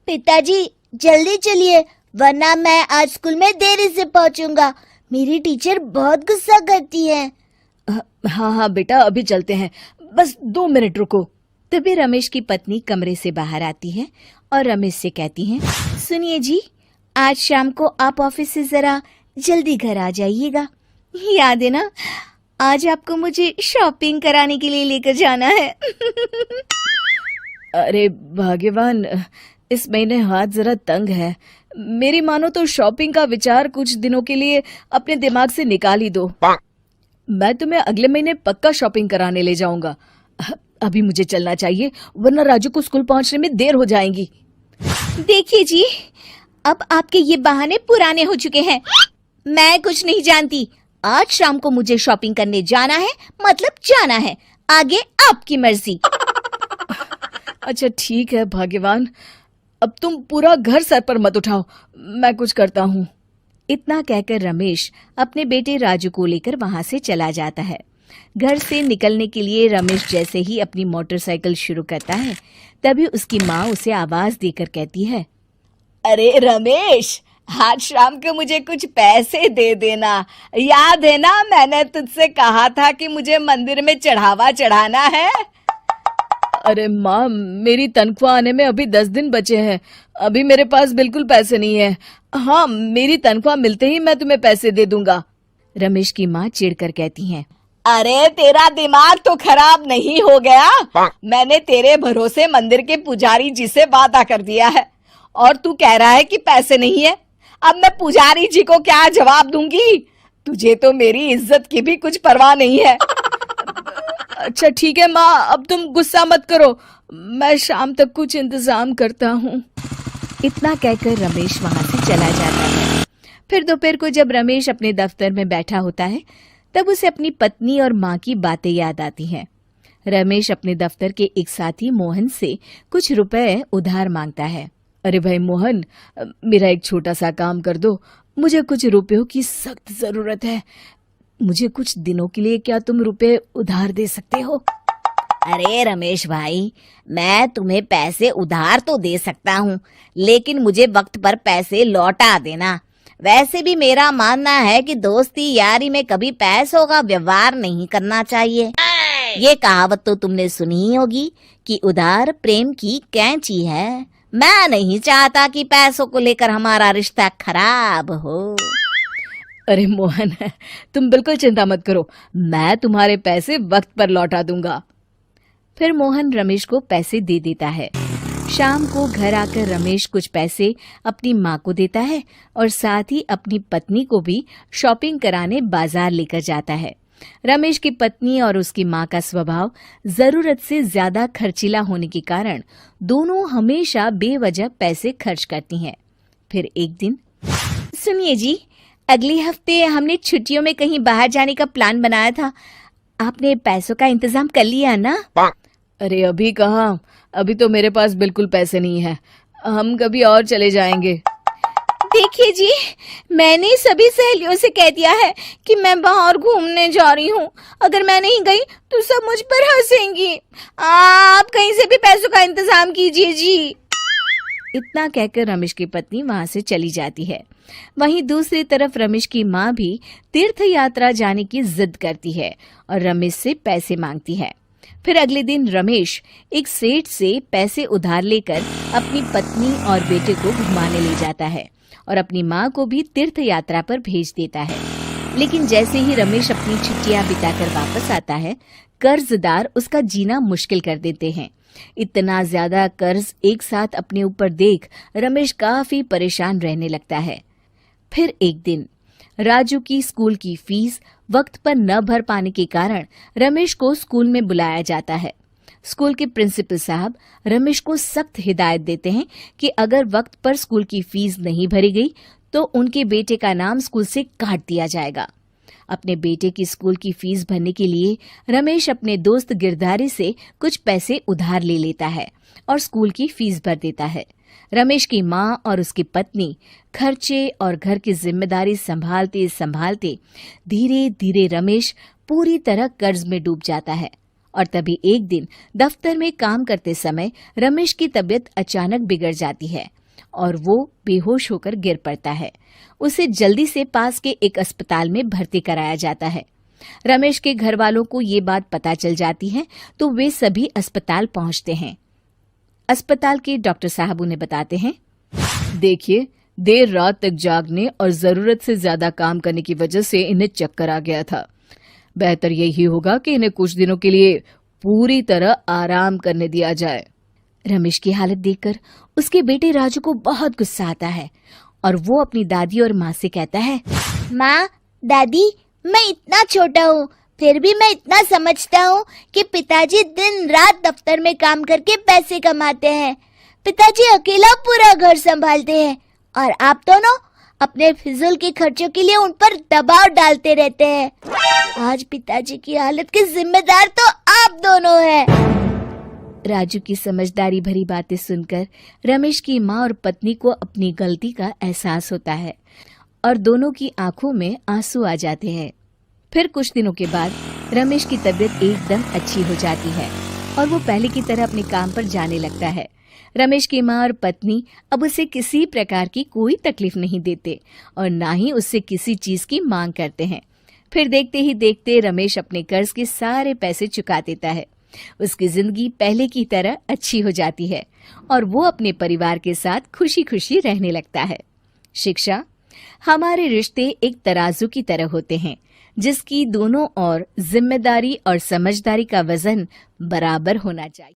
पिताजी जल्दी चलिए, वरना मैं आज स्कूल में देरी से पहुंचूंगा। मेरी टीचर बहुत गुस्सा करती है। हाँ हाँ बेटा, अभी चलते हैं, बस 2 मिनट रुको। तभी रमेश की पत्नी कमरे से बाहर आती है और रमेश से कहती है, सुनिए जी, आज शाम को आप ऑफिस से जरा जल्दी घर आ जाइएगा। याद है ना, आज आपको मुझे शॉपिंग कराने के लिए लेकर जाना है। अरे भाग्यवान, इस महीने हाथ जरा तंग है। मेरी मानो तो शॉपिंग का विचार कुछ दिनों के लिए अपने दिमाग से निकाल ही दो। मैं तुम्हें अगले महीने पक्का शॉपिंग कराने ले जाऊंगा। अभी मुझे चलना चाहिए, वरना राजू को स्कूल पहुंचने में देर हो जाएगी। देखिए जी, अब आपके ये बहाने पुराने हो चुके हैं। मैं कुछ नहीं जानती। आज शाम को मुझे शॉपिंग करने जाना है, मतलब जाना है। आगे आपकी मर्जी। अच्छा ठीक है भाग्यवान, अब तुम पूरा घर सर पर मत उठाओ, मैं कुछ करता हूँ। इतना कहकर रमेश अपने बेटे राजू को लेकर वहां से चला जाता है। घर से निकलने के लिए रमेश जैसे ही अपनी मोटरसाइकिल शुरू करता है, तभी उसकी माँ उसे आवाज देकर कहती है, अरे रमेश, आज शाम को मुझे कुछ पैसे दे देना। याद है ना, मैंने तुझसे कहा था कि मुझे मंदिर में चढ़ावा चढ़ाना है। अरे माँ, मेरी तनख्वाह आने में अभी 10 दिन बचे हैं, अभी मेरे पास बिल्कुल पैसे नहीं है। हाँ, मेरी तनख्वाह मिलते ही मैं तुम्हें पैसे दे दूंगा। रमेश की माँ चिढ़कर कहती हैं, अरे तेरा दिमाग तो खराब नहीं हो गया? मैंने तेरे भरोसे मंदिर के पुजारी जी से वादा कर दिया है और तू कह रहा है कि पैसे नहीं है। अब मैं पुजारी जी को क्या जवाब दूंगी? तुझे तो मेरी इज्जत की भी कुछ परवाह नहीं है। अच्छा ठीक है माँ, अब तुम गुस्सा मत करो, मैं शाम तक कुछ इंतजाम करता हूँ। इतना कहकर रमेश वहां से चला जाता है। फिर दोपहर को जब रमेश अपने दफ्तर में बैठा होता है, तब उसे अपनी पत्नी और माँ की बातें याद आती हैं। रमेश अपने दफ्तर के एक साथी मोहन से कुछ रुपए उधार मांगता है। अरे भाई मोहन, मेरा एक छोटा सा काम कर दो, मुझे कुछ रुपयों की सख्त जरूरत है। मुझे कुछ दिनों के लिए क्या तुम रुपए उधार दे सकते हो? अरे रमेश भाई, मैं तुम्हें पैसे उधार तो दे सकता हूँ, लेकिन मुझे वक्त पर पैसे लौटा देना। वैसे भी मेरा मानना है कि दोस्ती यारी में कभी पैसों का व्यवहार नहीं करना चाहिए। ये कहावत तो तुमने सुनी ही होगी कि उधार प्रेम की कैंची है। मैं नहीं चाहता कि पैसों को लेकर हमारा रिश्ता खराब हो। अरे मोहन, तुम बिल्कुल चिंता मत करो, मैं तुम्हारे पैसे वक्त पर लौटा दूंगा। फिर मोहन रमेश को पैसे दे देता है। शाम को घर आकर रमेश कुछ पैसे अपनी माँ को देता है और साथ ही अपनी पत्नी को भी शॉपिंग कराने बाजार लेकर जाता है। रमेश की पत्नी और उसकी माँ का स्वभाव जरूरत से ज्यादा खर्चीला होने के कारण दोनों हमेशा बेवजह पैसे खर्च करती हैं। फिर एक दिन, सुनिए जी, अगले हफ्ते हमने छुट्टियों में कहीं बाहर जाने का प्लान बनाया था। आपने पैसों का इंतजाम कर लिया ना? अरे अभी कहाँ, अभी तो मेरे पास बिल्कुल पैसे नहीं है, हम कभी और चले जाएंगे। देखिए जी, मैंने सभी सहेलियों से कह दिया है कि मैं बाहर घूमने जा रही हूँ। अगर मैं नहीं गई तो सब मुझ पर हंसेंगी। आप कहीं से भी पैसों का इंतजाम कीजिए जी। इतना कहकर रमेश की पत्नी वहां से चली जाती है। वहीं दूसरी तरफ रमेश की माँ भी तीर्थ यात्रा जाने की जिद करती है और रमेश से पैसे मांगती है। फिर अगले दिन रमेश एक सेठ से पैसे उधार लेकर अपनी पत्नी और बेटे को घुमाने ले जाता है और अपनी माँ को भी तीर्थ यात्रा पर भेज देता है। लेकिन जैसे ही रमेश अपनी छुट्टियां बिताकर वापस आता है, कर्जदार उसका जीना मुश्किल कर देते हैं। इतना ज्यादा कर्ज एक साथ अपने ऊपर देख रमेश काफी परेशान रहने लगता है। फिर एक दिन राजू की स्कूल की फीस वक्त पर न भर पाने के कारण रमेश को स्कूल में बुलाया जाता है। स्कूल के प्रिंसिपल साहब रमेश को सख्त हिदायत देते हैं कि अगर वक्त पर स्कूल की फीस नहीं भरी गई तो उनके बेटे का नाम स्कूल से काट दिया जाएगा। अपने बेटे की स्कूल की फीस भरने के लिए रमेश अपने दोस्त गिरधारी से कुछ पैसे उधार ले लेता है और स्कूल की फीस भर देता है। रमेश की माँ और उसकी पत्नी खर्चे और घर की जिम्मेदारी संभालते संभालते धीरे धीरे रमेश पूरी तरह कर्ज में डूब जाता है और तभी एक दिन दफ्तर में काम करते समय रमेश की तबीयत अचानक बिगड़ जाती है और वो बेहोश होकर गिर पड़ता है। उसे जल्दी से पास के एक अस्पताल में भर्ती कराया जाता है। रमेश के घर वालों को ये बात पता चल जाती है तो वे सभी अस्पताल पहुंचते हैं। अस्पताल के डॉक्टर साहब उन्हें बताते हैं, देखिए, देर रात तक जागने और जरूरत से ज्यादा काम करने की वजह से इन्हें चक्कर आ गया था। बेहतर यही होगा कि इन्हें कुछ दिनों के लिए पूरी तरह आराम करने दिया जाए। रमेश की हालत देखकर उसके बेटे राजू को बहुत गुस्सा आता है और वो अपनी दादी और माँ से कहता है, माँ, दादी, मैं इतना छोटा हूँ, फिर भी मैं इतना समझता हूँ कि पिताजी दिन रात दफ्तर में काम करके पैसे कमाते हैं। पिताजी अकेला पूरा घर संभालते हैं और आप दोनों अपने फिजूल के खर्चों के लिए उन पर दबाव डालते रहते हैं। आज पिताजी की हालत के जिम्मेदार तो आप दोनों हैं। राजू की समझदारी भरी बातें सुनकर रमेश की माँ और पत्नी को अपनी गलती का एहसास होता है और दोनों की आंखों में आंसू आ जाते हैं। फिर कुछ दिनों के बाद रमेश की तबीयत एकदम अच्छी हो जाती है और वो पहले की तरह अपने काम पर जाने लगता है। रमेश की माँ और पत्नी अब उसे किसी प्रकार की कोई तकलीफ नहीं देते और ना ही उससे किसी चीज की मांग करते हैं। फिर देखते ही देखते रमेश अपने कर्ज के सारे पैसे चुका देता है। उसकी जिंदगी पहले की तरह अच्छी हो जाती है और वो अपने परिवार के साथ खुशी खुशी रहने लगता है। शिक्षा, हमारे रिश्ते एक तराजू की तरह होते हैं जिसकी दोनों ओर जिम्मेदारी और समझदारी का वजन बराबर होना चाहिए।